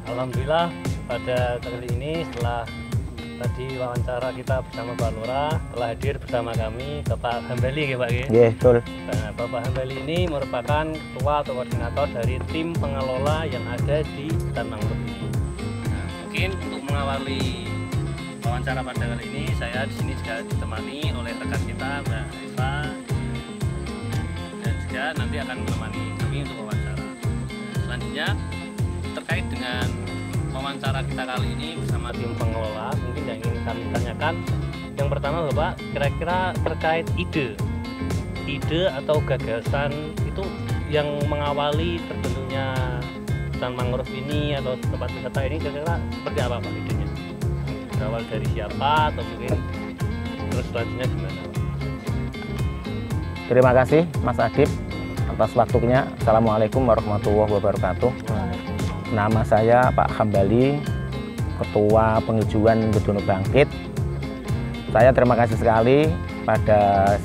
Alhamdulillah pada kali ini setelah tadi wawancara kita bersama Pak Lurah telah hadir bersama kami Bapak Hambali ya Pak ya? Iya, betul. Nah, Bapak Hambali ini merupakan ketua atau koordinator dari tim pengelola yang ada di hutan mangrove ini. Nah, mungkin untuk mengawali wawancara pada kali ini saya di sini juga ditemani oleh rekan kita Mbak Eva dan juga nanti akan menemani kami untuk wawancara. Selanjutnya terkait dengan wawancara kita kali ini bersama tim pengelola, mungkin yang ingin kami tanyakan yang pertama Bapak, kira-kira terkait ide atau gagasan itu yang mengawali terbentuknya hutan mangrove ini atau tempat wisata ini kira-kira seperti apa Pak idenya? Berawal dari siapa atau mungkin terus selanjutnya gimana Pak? Terima kasih Mas Adib atas waktunya. Assalamualaikum warahmatullahi wabarakatuh. Nama saya Pak Hambali, Ketua Penghijauan Bedono Bangkit. Saya terima kasih sekali pada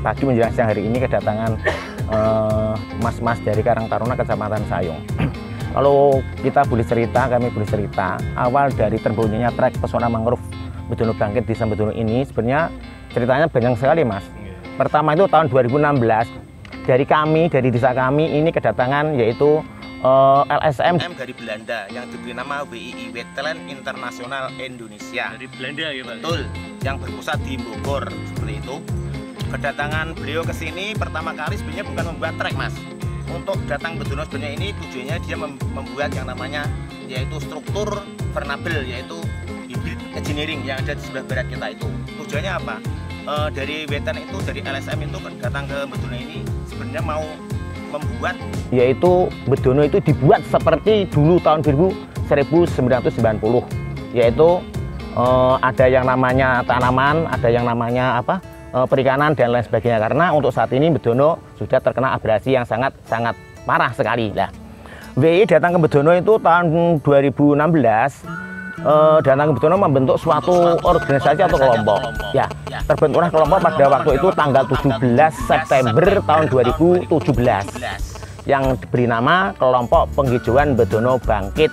pagi menjelang siang hari ini kedatangan mas-mas dari Karang Taruna Kecamatan Sayung. Kalau kami boleh cerita, awal dari terbentuknya trek pesona mangrove Bedono Bangkit di Desa Bedono ini sebenarnya ceritanya banyak sekali Mas. Pertama itu tahun 2016 dari desa kami ini kedatangan yaitu LSM dari Belanda yang diberi nama WII Wetland Internasional Indonesia. Dari Belanda ya Pak? Betul, yang berpusat di Bogor seperti itu. Kedatangan beliau ke sini pertama kali sebenarnya bukan membuat trek Mas. Untuk datang Bedono sebenarnya ini tujuannya dia membuat yang namanya yaitu struktur vernabel, yaitu hybrid engineering yang ada di sebelah barat kita itu. Tujuannya apa? Dari wetan itu, dari LSM itu datang ke Bedono ini sebenarnya mau membuat yaitu Bedono itu dibuat seperti dulu tahun 1990, yaitu ada yang namanya tanaman, ada yang namanya perikanan dan lain sebagainya, karena untuk saat ini Bedono sudah terkena abrasi yang sangat parah sekali. Nah, WI datang ke Bedono itu tahun 2016 datang ke Bedono membentuk suatu organisasi atau kelompok. Ya, terbentuklah kelompok pada waktu itu tanggal 17 September tahun 2017 yang diberi nama Kelompok Penghijauan Bedono Bangkit.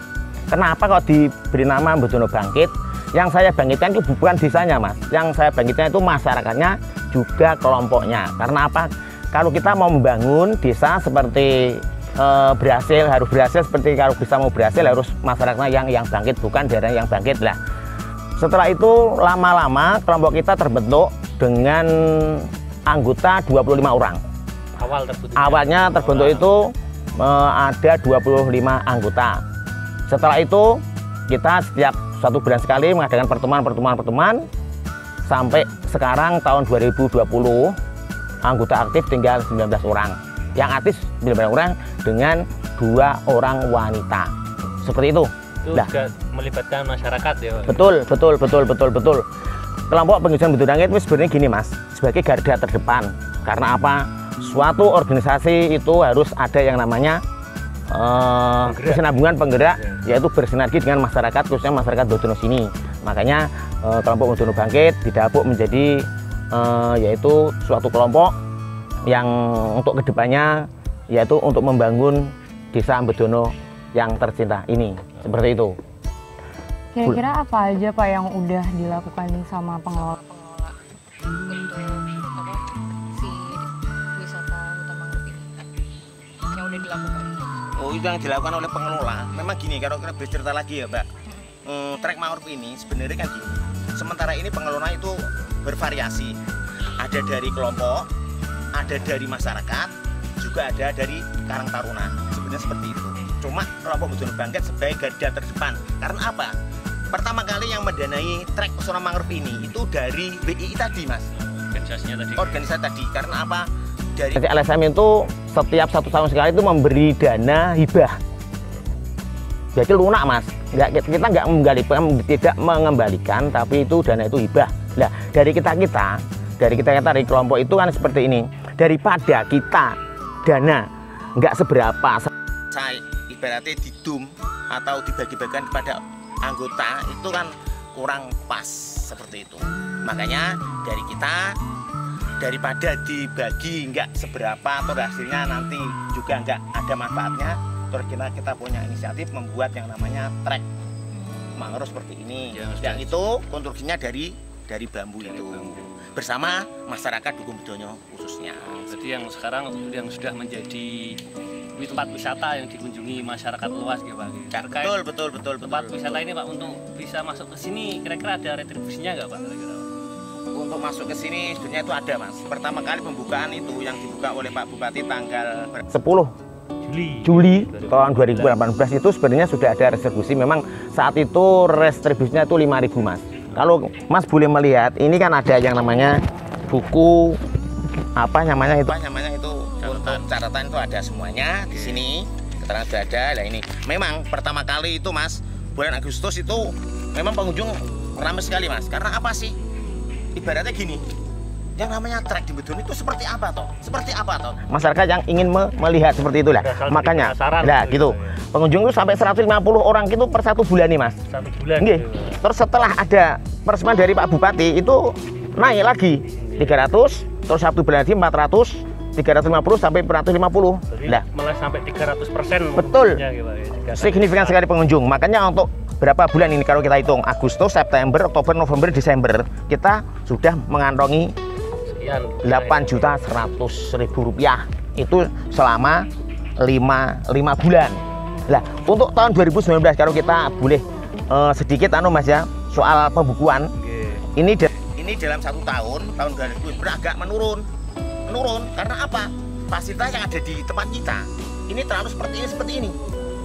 Kenapa kok diberi nama Bedono Bangkit? Yang saya bangkitkan itu bukan desanya Mas, yang saya bangkitkan itu masyarakatnya juga kelompoknya. Karena apa? Kalau kita mau membangun desa seperti harus berhasil seperti kalau bisa mau berhasil harus masyarakatnya yang bangkit, bukan daerah yang bangkit lah. Setelah itu lama-lama kelompok kita terbentuk dengan anggota 25 orang. Awalnya terbentuk itu ada 25 anggota. Setelah itu kita setiap 1 bulan sekali mengadakan pertemuan sampai sekarang tahun 2020 anggota aktif tinggal 19 orang. Yang aktif 19 orang dengan 2 orang wanita. Seperti itu. Itu juga melibatkan masyarakat ya Pak? Betul. Kelompok Penghijauan Bedono Bangkit itu sebenarnya gini Mas, sebagai garda terdepan. Karena apa? Suatu organisasi itu harus ada yang namanya kesinambungan penggerak, yaitu bersinergi dengan masyarakat, khususnya masyarakat Bedono sini. Makanya kelompok Bedono Bangkit didapuk menjadi yaitu suatu kelompok yang untuk kedepannya yaitu untuk membangun desa Bedono yang tercinta ini, seperti itu. Kira-kira apa aja Pak yang udah dilakukan sama pengelola si wisata hutan mangrove ini yang udah dilakukan? Oh, itu yang dilakukan oleh pengelola. Memang gini, kalau kita bercerita lagi ya Mbak, trek mangrove ini sebenarnya kan gini. Sementara ini pengelola itu bervariasi, ada dari kelompok, ada dari masyarakat, juga ada dari Karang Taruna. Sebenarnya seperti itu. Cuma kelompok Bedono Bangkit sebagai garda terdepan. Karena apa? Pertama kali yang mendanai trek pesona mangrove ini itu dari WII tadi Mas. Organisasi tadi. Karena apa? Dari LSM itu setiap 1 tahun sekali itu memberi dana hibah. Jadi lunak Mas. Kita tidak mengembalikan, tapi itu dana itu hibah. Nah, dari kita dari kelompok itu kan seperti ini. Daripada kita dana nggak seberapa, saya ibaratnya didum atau dibagi-bagikan kepada anggota itu kan kurang pas seperti itu. Makanya dari kita, daripada dibagi nggak seberapa atau hasilnya nanti juga nggak ada manfaatnya, terus kita punya inisiatif membuat yang namanya trek mangrove seperti ini. Yang itu konstruksinya dari bambu itu. Bersama masyarakat Dukuh Bedonyo khususnya. Jadi yang sekarang yang sudah menjadi tempat wisata yang dikunjungi masyarakat luas gitu Pak. Betul. Tempat wisata ini Pak, untuk bisa masuk ke sini kira-kira ada retribusinya nggak Pak? Kira-kira? Untuk masuk ke sini sebenarnya itu ada Mas. Pertama kali pembukaan itu yang dibuka oleh Pak Bupati tanggal 10 Juli tahun 2018 itu sebenarnya sudah ada restribusi. Memang saat itu restribusinya itu 5.000 Mas. Kalau Mas boleh melihat, ini kan ada yang namanya buku apa namanya itu catatan itu ada semuanya di sini, keterangan sudah ada. Nah ini memang pertama kali itu Mas, bulan Agustus itu memang pengunjung ramai sekali Mas. Karena apa sih? Ibaratnya gini, yang namanya trek di Bedonyo itu seperti apa toh? Masyarakat yang ingin melihat seperti itulah. Makanya, nah gitu. Pengunjung itu sampai 150 orang itu per 1 bulan nih Mas. 1 bulan. Nggih. Terus setelah ada peresmian dari Pak Bupati itu naik lagi 300, terus 1 bulan lagi 400, 350 sampai 450. Nah, malah sampai 300%. Betul. Ya, signifikan sekali pengunjung. Makanya untuk berapa bulan ini kalau kita hitung, Agustus, September, Oktober, November, Desember, kita sudah mengantongi 8.100.000 rupiah itu selama 5 bulan. Lah untuk tahun 2019 kalau kita boleh sedikit Mas ya, soal pembukuan ini dalam 1 tahun 2020 agak menurun karena apa? Fasilitas yang ada di tempat kita ini terlalu seperti ini.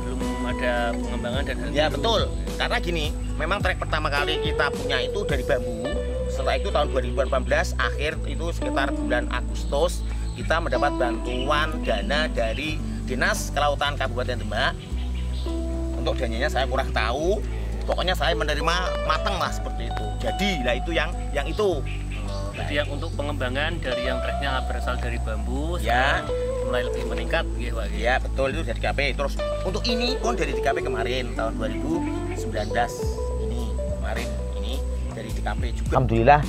Belum ada pengembangan dan ya betul, karena gini, memang trek pertama kali kita punya itu dari bambu. Setelah itu tahun 2018 akhir itu sekitar bulan Agustus kita mendapat bantuan dana dari Dinas Kelautan Kabupaten Demak. Untuk dananya saya kurang tahu, pokoknya saya menerima matang lah seperti itu. Jadi lah itu yang itu. Jadi yang untuk pengembangan dari yang treknya berasal dari bambu ya mulai lebih meningkat gitu Pak. Ya betul, itu dari DKP. Terus untuk ini pun dari DKP kemarin tahun 2019 ini kemarin ini dari DKP juga. Alhamdulillah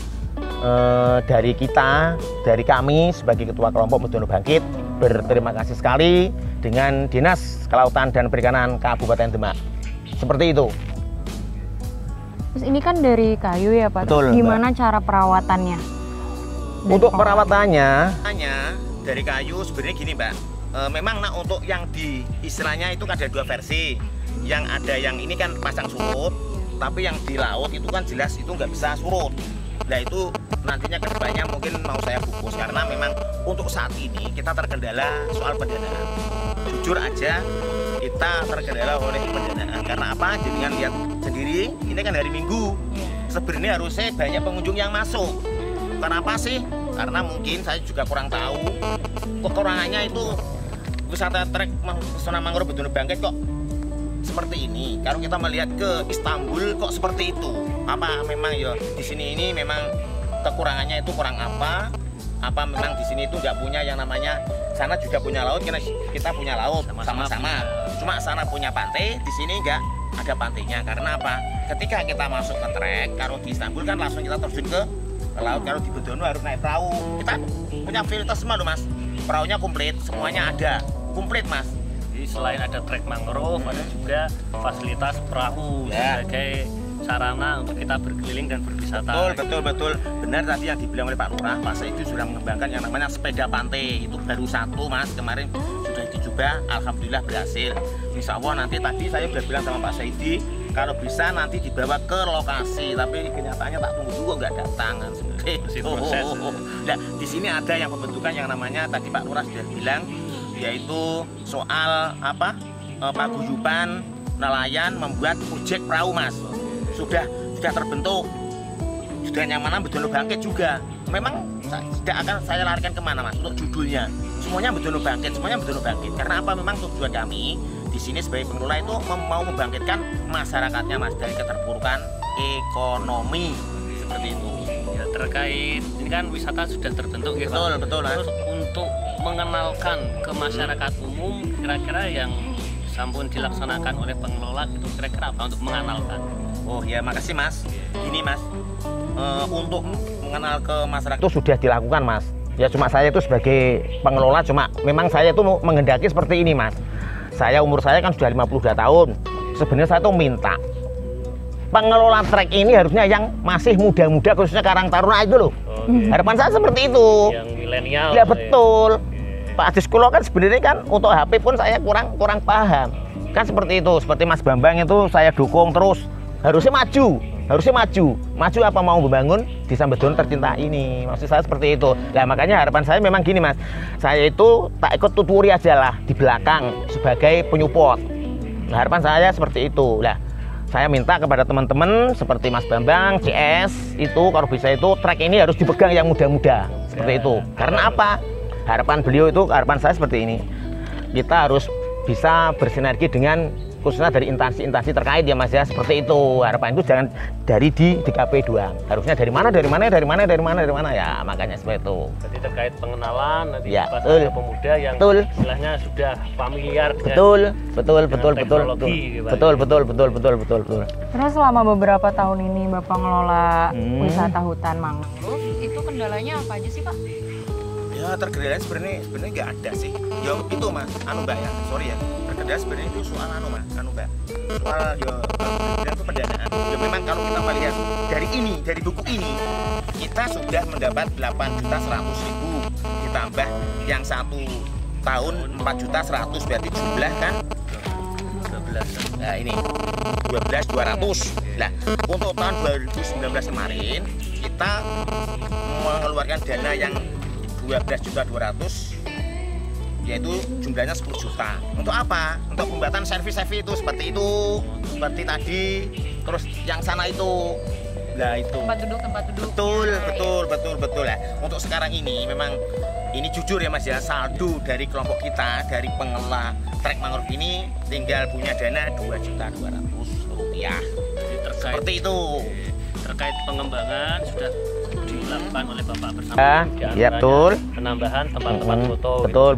dari kami sebagai Ketua Kelompok Bedonyo Bangkit berterima kasih sekali dengan Dinas Kelautan dan Perikanan Kabupaten Demak. Seperti itu. Terus ini kan dari kayu ya Pak. Betul, gimana cara perawatannya? Untuk perawatannya dari kayu sebenarnya gini Mbak. Memang untuk yang di istilahnya itu ada 2 versi. Yang ada yang ini kan pasang surut, tapi yang di laut itu kan jelas itu nggak bisa surut. Nah itu nantinya kedepannya mungkin mau saya fokus karena memang untuk saat ini kita terkendala soal pendanaan. Jujur aja kita terkendala oleh pendanaan. Karena apa? Jadi kan lihat sendiri ini kan hari Minggu. Sebenarnya harusnya banyak pengunjung yang masuk. Kenapa sih? Karena mungkin saya juga kurang tahu kekurangannya itu wisata trek pesona mangrove Bedonyo Bangkit kok seperti ini. Kalau kita melihat ke Istanbul kok seperti itu. Apa memang ya di sini ini memang kekurangannya itu kurang apa? Apa memang di sini itu nggak punya yang namanya, sana juga punya laut, kita punya laut sama-sama. Cuma sana punya pantai, di sini nggak ada pantainya. Karena apa? Ketika kita masuk ke trek, kalau di Istanbul kan langsung kita terjun ke laut. Kalau di Bedonyo harus naik perahu. Kita punya fasilitas semua loh Mas. Perahunya komplit, semuanya ada, komplit Mas. Jadi selain ada trek mangrove, ada juga fasilitas perahu sebagai sarana untuk kita berkeliling dan berwisata. Betul. Benar tadi yang dibilang oleh Pak Lurah, Pak Saidi sudah mengembangkan yang namanya sepeda pantai. Itu baru 1 Mas, kemarin sudah dicoba, alhamdulillah berhasil. Insya Allah nanti tadi saya sudah bilang sama Pak Saidi, kalau bisa nanti dibawa ke lokasi, tapi kenyataannya tak tunggu dulu nggak datang kan sebenarnya. Nah, di sini ada yang pembentukan yang namanya tadi Pak Lurah sudah bilang, yaitu soal apa? Paguyuban nelayan membuat ojek perahu Mas. Sudah terbentuk. Sudah yang mana Bedonyo Bangkit juga. Memang tidak akan saya larikan kemana Mas untuk judulnya. Semuanya Bedonyo Bangkit. Karena apa? Memang tujuan kami di sini sebagai pengelola itu mau membangkitkan masyarakatnya Mas dari keterpurukan ekonomi seperti itu. Ya, terkait ini kan wisata sudah terbentuk ya. Betul Mas. Terus untuk mengenalkan ke masyarakat umum, kira-kira yang sampun dilaksanakan oleh pengelola itu kira-kira apa untuk mengenalkan? Oh ya, makasih Mas. Ini Mas, untuk mengenal ke masyarakat itu sudah dilakukan Mas. Ya cuma saya itu sebagai pengelola, cuma memang saya itu menghendaki seperti ini Mas. umur saya kan sudah 52 tahun. Sebenarnya saya tuh minta pengelola trek ini harusnya yang masih muda-muda, khususnya Karang Taruna itu loh. Harapan saya seperti itu. Yang milenial. Ya betul. Pak Adis Kulo kan sebenarnya kan untuk HP pun saya kurang paham. Kan seperti itu. Seperti Mas Bambang itu saya dukung terus. Harusnya maju. Maju apa mau membangun Desa Bedono tercinta ini. Maksud saya seperti itu. Nah makanya harapan saya memang gini Mas. Saya itu tak ikut tuturi aja lah di belakang sebagai penyupport. Nah, harapan saya seperti itu. Lah saya minta kepada teman-teman seperti Mas Bambang, CS itu kalau bisa itu trek ini harus dipegang yang muda-muda seperti itu. Karena apa? Harapan beliau itu, harapan saya seperti ini. Kita harus bisa bersinergi dengan khususnya dari instansi-instansi terkait ya Mas ya, seperti itu. Harapan itu jangan dari di DKP doang. Harusnya dari mana ya, makanya seperti itu. Jadi terkait pengenalan nanti Ya, pas betul. ada pemuda yang Betul. istilahnya sudah familiar dengan Betul. teknologi, Betul. Terus selama beberapa tahun ini Bapak ngelola wisata hutan mangrove, Itu kendalanya apa aja sih Pak? Ya terkendala sebenarnya nggak ada sih. Ya itu Mas, Mbak ya, sorry ya. Terkendala sebenarnya itu soal Mbak. Soal ya itu pendanaan. Ya memang kalau kita melihat dari buku ini kita sudah mendapat 8.100.000 ditambah yang 1 tahun 4.100.000 berarti jumlah kan 12. Nah ini 12.200. Nah untuk tahun 2019 kemarin kita mengeluarkan dana yang 12.200.000 yaitu jumlahnya 10 juta. Untuk apa? Untuk pembuatan servis itu seperti tadi. Terus yang sana itu. Nah itu. Tempat duduk. Betul lah. Untuk sekarang ini memang ini jujur ya Mas ya, saldo dari kelompok kita dari pengelola trek mangrove ini tinggal punya dana 2.200.000 rupiah. Seperti itu. terkait pengembangan sudah dilakukan oleh Bapak bersama. Ya betul. Penambahan tempat-tempat foto. Betul.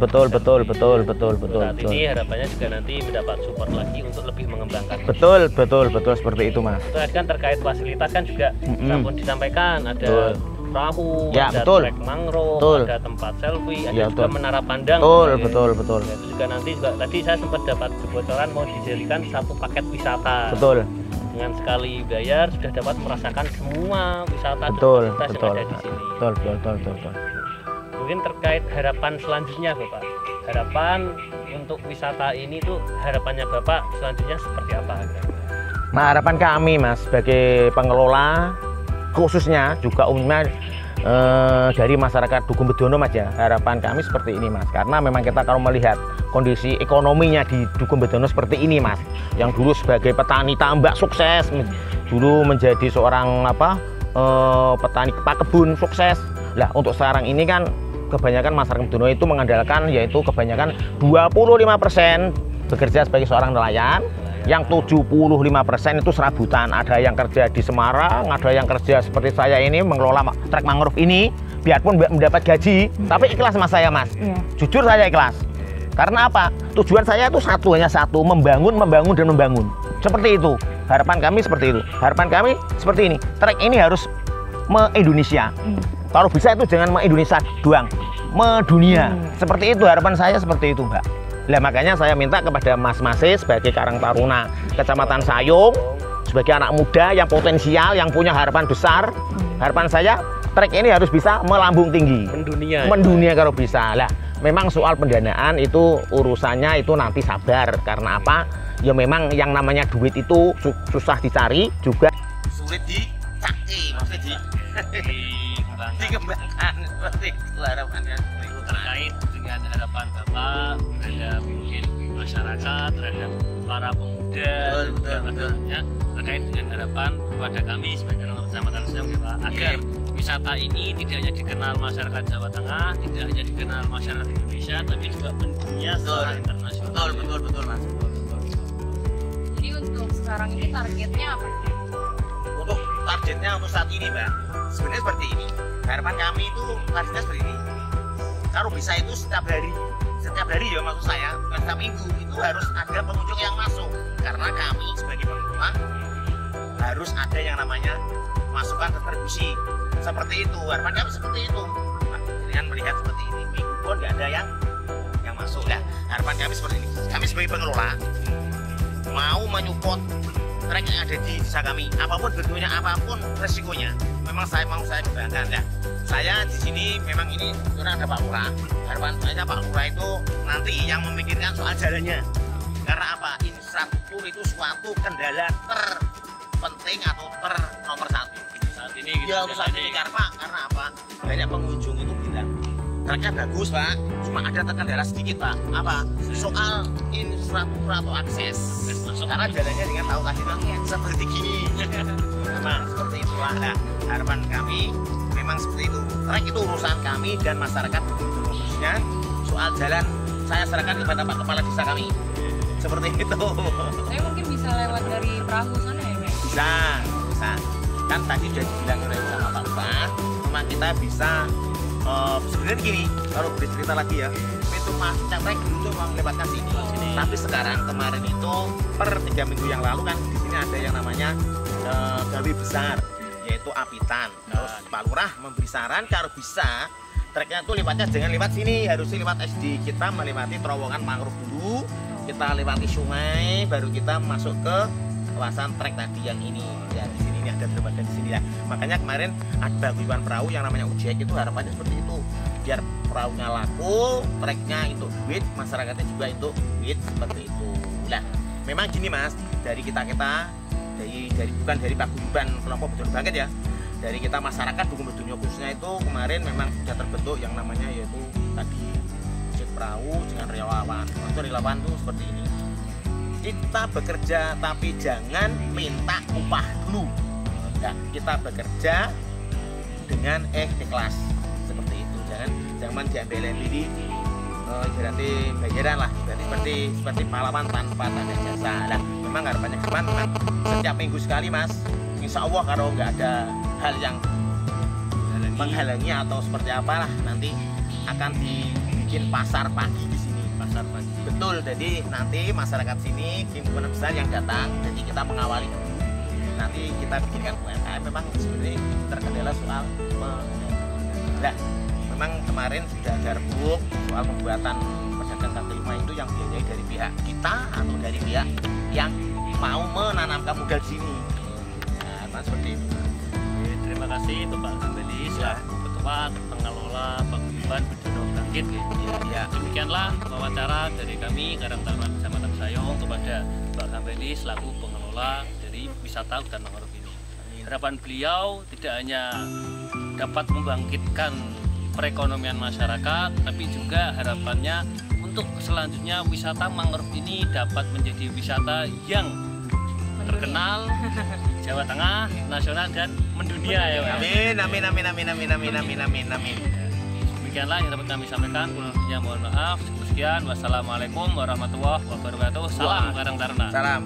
Saat ini harapannya juga nanti mendapat support lagi untuk lebih mengembangkan. Betul seperti itu Mas. Itu kan terkait fasilitas kan juga sampun disampaikan ada perahu, ya, ada trek mangrove, ada tempat selfie, ada juga menara pandang. Betul. Ya, itu juga nanti juga tadi saya sempat dapat kebocoran mau dijadikan satu paket wisata. Betul. Dengan sekali bayar sudah dapat merasakan semua wisata betul. yang ada di sini. Betul. Mungkin terkait harapan selanjutnya Bapak. Harapan untuk wisata ini tuh harapannya Bapak selanjutnya seperti apa? Nah, harapan kami Mas sebagai pengelola khususnya juga umumnya dari masyarakat Dukuh Bedono Mas ya, harapan kami seperti ini Mas, karena memang kita kalau melihat kondisi ekonominya di Dukuh Bedono seperti ini Mas, yang dulu sebagai petani tambak sukses, dulu menjadi seorang petani kebun sukses. Lah untuk sekarang ini kan kebanyakan masyarakat Bedono itu mengandalkan yaitu kebanyakan 25% bekerja sebagai seorang nelayan, yang 75% itu serabutan. Ada yang kerja di Semarang, ada yang kerja seperti saya ini mengelola trek mangrove ini, biarpun mendapat gaji, tapi ikhlas Mas saya Mas. Jujur saya ikhlas. Karena apa? Tujuan saya itu hanya satu, membangun. Seperti itu. Harapan kami seperti itu. Harapan kami seperti ini. Trek ini harus me-Indonesia. Kalau bisa itu jangan me-Indonesia doang, me-dunia. Seperti itu harapan saya seperti itu, Mbak. Nah makanya saya minta kepada Mas sebagai Karang Taruna Kecamatan Sayung, sebagai anak muda yang potensial, yang punya harapan besar, harapan saya trek ini harus bisa melambung tinggi, mendunia kalau bisa. Lah memang soal pendanaan itu urusannya itu nanti sabar, karena apa? Ya memang yang namanya duit itu susah dicari juga, sulit dicari, maksudnya dikembangkan seperti itu harapannya. Terkait dengan harapan Bapak terhadap mungkin masyarakat, terhadap para pemuda, terkait dengan harapan kepada kami sebagai orang Kecamatan Sayung Pak, agar wisata ini tidak hanya dikenal masyarakat Jawa Tengah, tidak hanya dikenal masyarakat Indonesia, tapi juga mendunia secara internasional. Betul Mas. Jadi untuk sekarang ini targetnya apa? Untuk targetnya untuk saat ini Mbak, sebenarnya seperti ini. Harapan kami itu targetnya seperti ini. Kalau bisa itu setiap hari ya maksud saya, setiap minggu itu harus ada pengunjung yang masuk, karena kami sebagai pengelola harus ada yang namanya masukan kontribusi seperti itu. Harapan kami seperti itu. Nah, dengan melihat seperti ini, minggu pun nggak ada yang masuk. masuk. Nah, harapan kami seperti ini. Kami sebagai pengelola mau menyupport trek yang ada di desa kami. Apapun bentuknya, apapun resikonya, memang saya berangkat ya. Saya di sini memang ini karena ada Pak Lurah. Harapan saya Pak Lurah itu nanti yang memikirkan soal jalannya. Karena apa? Infrastruktur itu suatu kendala terpenting atau nomor satu saat ini gitu. ya untuk saat ini karena apa? Banyak pengunjung itu bilang treknya bagus Pak, cuma ada terkendala sedikit Pak. Apa? Soal infrastruktur atau akses. Karena jalannya dengan tahu tadi kan seperti gini. Memang seperti itulah. Nah, harapan kami memang seperti itu. Trek itu urusan kami dan masyarakat khususnya. Soal jalan saya serahkan kepada Pak Kepala Desa kami. Seperti itu. Saya mungkin bisa lewat dari perahu sana ya, Pak? Bisa. Kan tadi sudah dibilang oleh sama Pak Lurah, memang kita bisa sebenarnya gini, kalau bercerita lagi ya, pintu masuk trek dulu tuh memang lewatkan sini. Tapi sekarang kemarin itu per 3 minggu yang lalu kan di sini ada yang namanya gawi besar, yaitu apitan. Terus Pak Lurah memberi saran kalau bisa treknya tuh lewatnya jangan lewat sini, harusnya lewat SD. Kita melewati terowongan mangrove dulu, kita lewati sungai, baru kita masuk ke kawasan trek tadi yang ini. Ya di sini ini ada berbagai di sini ya. Makanya kemarin ada paguyuban perahu yang namanya Ujek itu harapannya seperti itu. Biar perahunya laku, treknya itu duit, masyarakatnya juga itu duit seperti itu. Nah, memang gini Mas, dari kita dari bukan dari paguyuban kelompok Bedul Bangkit ya. Dari kita masyarakat Bukung Bedunyo khususnya itu kemarin memang sudah terbentuk yang namanya yaitu tadi Ujek perahu dengan relawan. Itu relawan tuh seperti ini. Kita bekerja tapi jangan minta upah dulu. Nah, kita bekerja dengan ikhlas seperti itu. Jangan diambil diri berarti bayaran lah. Berarti seperti pahlawan tanpa tanda jasa. Nah, memang harapannya depan memang setiap minggu sekali Mas. Insya Allah kalau nggak ada hal yang menghalangi atau seperti apalah nanti akan dibikin pasar pagi di sini. Pasar pagi. Betul, jadi nanti masyarakat sini lingkungan besar yang datang, jadi kita mengawali dulu. Nanti kita bikinkan UMKM memang sebenarnya terkendala soal nah, memang kemarin sudah ada rembuk soal pembuatan pedagang kaki lima itu yang biayai dari pihak kita atau dari pihak yang mau menanamkan modal di sini. Nah, seperti itu. Terima kasih untuk Pak Gambeli selaku Ketua Pengelola Paguyuban Bedunyo Bangkit. Ya. Demikianlah wawancara dari kami Karang Taruna Kecamatan Sayong kepada Pak Gambeli selaku pengelola dari wisata hutan mangrove ini. Harapan beliau tidak hanya dapat membangkitkan perekonomian masyarakat, tapi juga harapannya untuk selanjutnya wisata mangrove ini dapat menjadi wisata yang terkenal Jawa Tengah, nasional dan mendunia ya Pak. Amin. Demikianlah yang dapat kami sampaikan. Kurangnya mohon maaf. Sekian. Wassalamualaikum warahmatullahi wabarakatuh. Salam Karang Taruna. Salam.